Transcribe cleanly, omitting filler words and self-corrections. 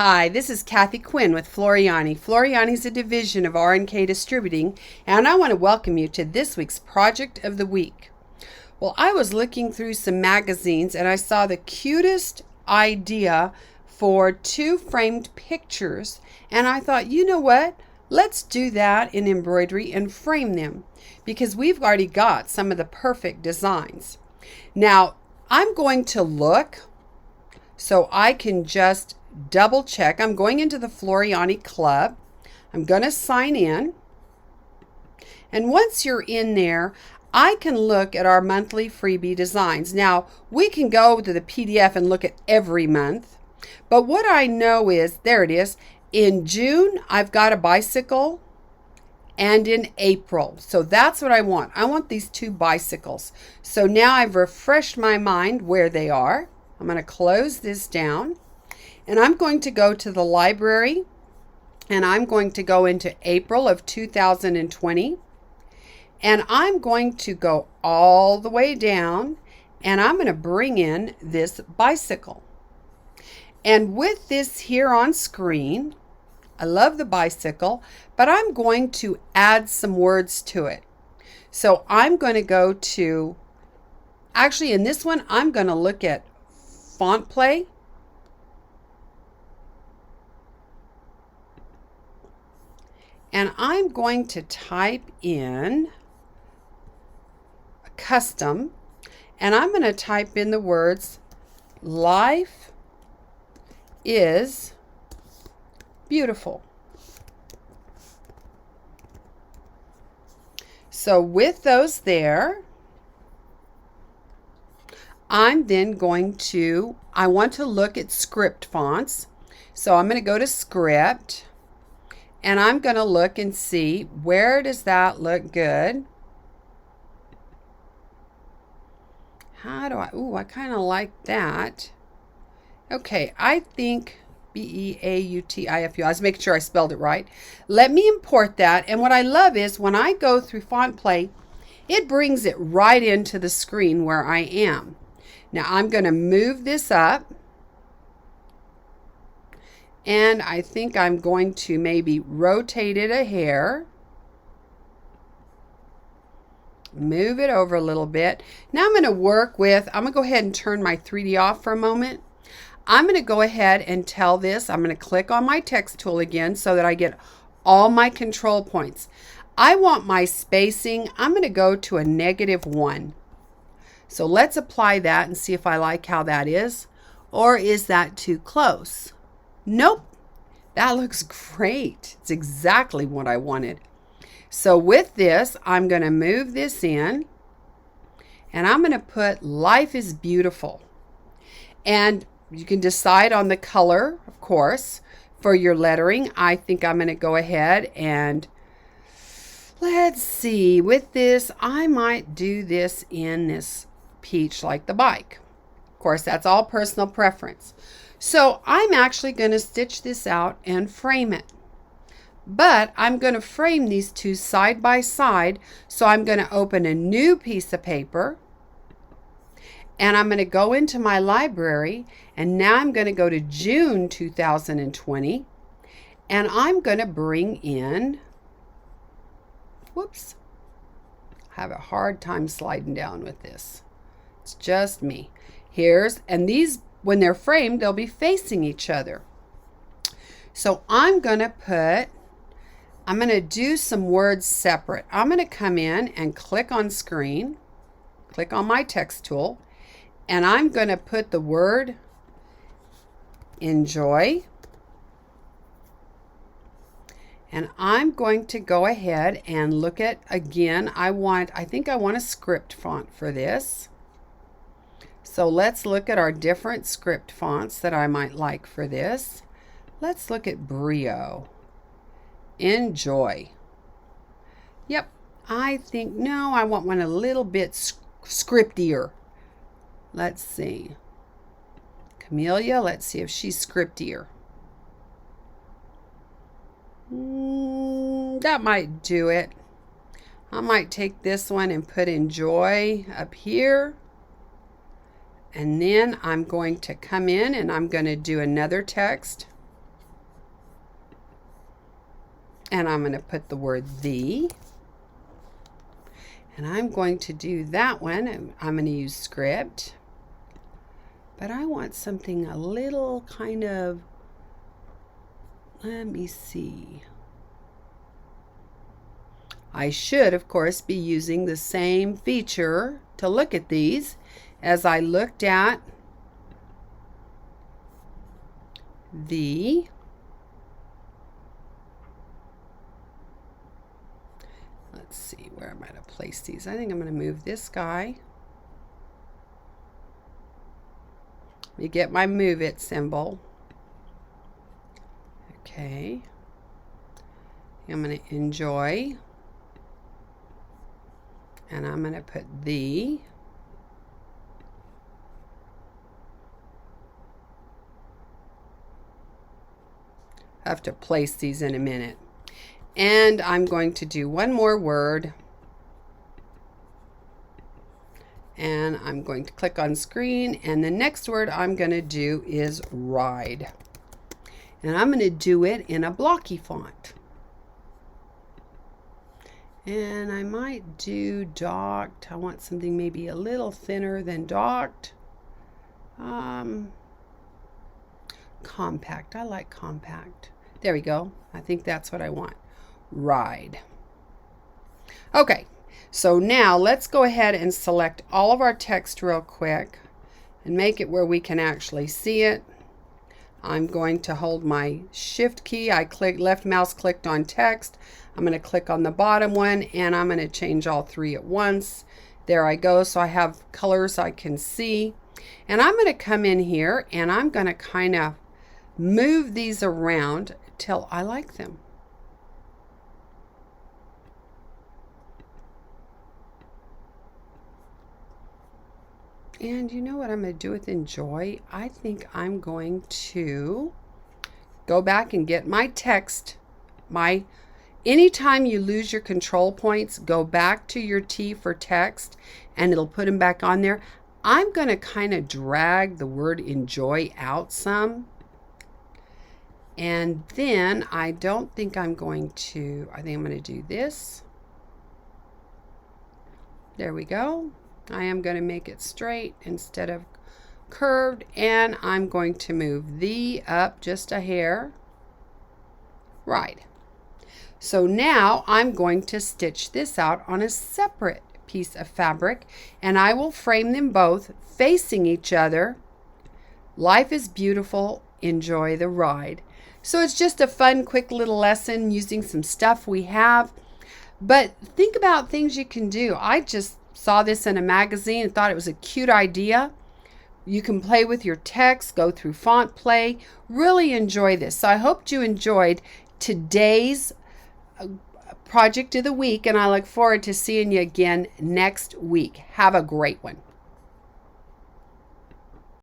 Hi, this is Kathi Quinn with Floriani. Floriani is a division of R&K Distributing, and I want to welcome you to this week's Project of the Week. Well, I was looking through some magazines and I saw the cutest idea for 2 framed pictures, and I thought, you know what? Let's do that in embroidery and frame them, because we've already got some of the perfect designs. Now, I'm going to look so I can just double check. I'm going into the Floriani Club. I'm going to sign in. And once you're in there, I can look at our monthly freebie designs. Now, we can go to the PDF and look at every month. But what I know is, there it is. In June, I've got a bicycle. And in April. So that's what I want. I want these 2 bicycles. So now I've refreshed my mind where they are. I'm going to close this down. And I'm going to go to the library, and I'm going to go into April of 2020, and I'm going to go all the way down, and I'm going to bring in this bicycle. And with this here on screen, I love the bicycle, but I'm going to add some words to it. So I'm going to go to, actually in this one, I'm going to look at font play. And I'm going to type in a custom, and I'm going to type in the words, life is beautiful. So with those there, I'm then going to, I want to look at script fonts. So I'm going to go to script. And I'm going to look and see, where does that look good? How do I kind of like that. Okay, I think Beautiful. I was making sure I spelled it right. Let me import that. And what I love is when I go through font play, it brings it right into the screen where I am. Now I'm going to move this up. And I think I'm going to maybe rotate it a hair. Move it over a little bit. Now I'm going to work with, I'm going to go ahead and turn my 3D off for a moment. I'm going to go ahead and tell this, I'm going to click on my text tool again so that I get all my control points. I want my spacing, I'm going to go to a -1. So let's apply that and see if I like how that is. Or is that too close? Nope, that looks great. It's exactly what I wanted. So with this, I'm going to move this in, and I'm going to put life is beautiful. And you can decide on the color, of course, for your lettering. I think I'm going to go ahead and, let's see, with this, I might do this in this peach like the bike. Of course, that's all personal preference. So I'm actually going to stitch this out and frame it. But I'm going to frame these 2 side by side. So I'm going to open a new piece of paper. And I'm going to go into my library. And now I'm going to go to June 2020. And I'm going to bring in, whoops, I have a hard time sliding down with this. It's just me. And these, when they're framed, they'll be facing each other. So I'm going to do some words separate. I'm going to come in and click on screen, click on my text tool, and I'm going to put the word enjoy. And I'm going to go ahead and look at, again, I think I want a script font for this. So let's look at our different script fonts that I might like for this. Let's look at Brio. Enjoy. Yep, I think, no, I want one a little bit scriptier. Let's see. Camellia, let's see if she's scriptier. That might do it. I might take this one and put enjoy up here. And then I'm going to come in and I'm going to do another text. and I'm going to put the word the. And I'm going to do that one. I'm going to use script. But I want something a little kind of, let me see. I should, of course, be using the same feature to look at these as I looked at the. Let's see where I'm going to place these. I think I'm going to move this guy. Let me get my move it symbol. Okay. I'm going to enjoy. And I'm going to put the. I have to place these in a minute. And I'm going to do one more word. And I'm going to click on screen. And the next word I'm going to do is ride. And I'm going to do it in a blocky font. And I might do docked. I want something maybe a little thinner than docked. Compact. I like compact. There we go. I think that's what I want. Ride. Okay, so now let's go ahead and select all of our text real quick and make it where we can actually see it. I'm going to hold my shift key. I left mouse clicked on text. I'm going to click on the bottom one and I'm going to change all three at once. There I go. So I have colors I can see. And I'm going to come in here and I'm going to kind of move these around till I like them. And you know what I'm going to do with enjoy? I think I'm going to go back and get my text. Anytime you lose your control points, go back to your T for text and it'll put them back on there. I'm going to kind of drag the word enjoy out some. And then I think I'm going to do this. There we go. I am going to make it straight instead of curved, and I'm going to move the up just a hair. Right. So now I'm going to stitch this out on a separate piece of fabric, and I will frame them both facing each other. Life is beautiful. Enjoy the ride. So it's just a fun, quick little lesson using some stuff we have. But think about things you can do. I just saw this in a magazine and thought it was a cute idea. You can play with your text, go through font play, really enjoy this. So I hope you enjoyed today's project of the week, and I look forward to seeing you again next week. Have a great one.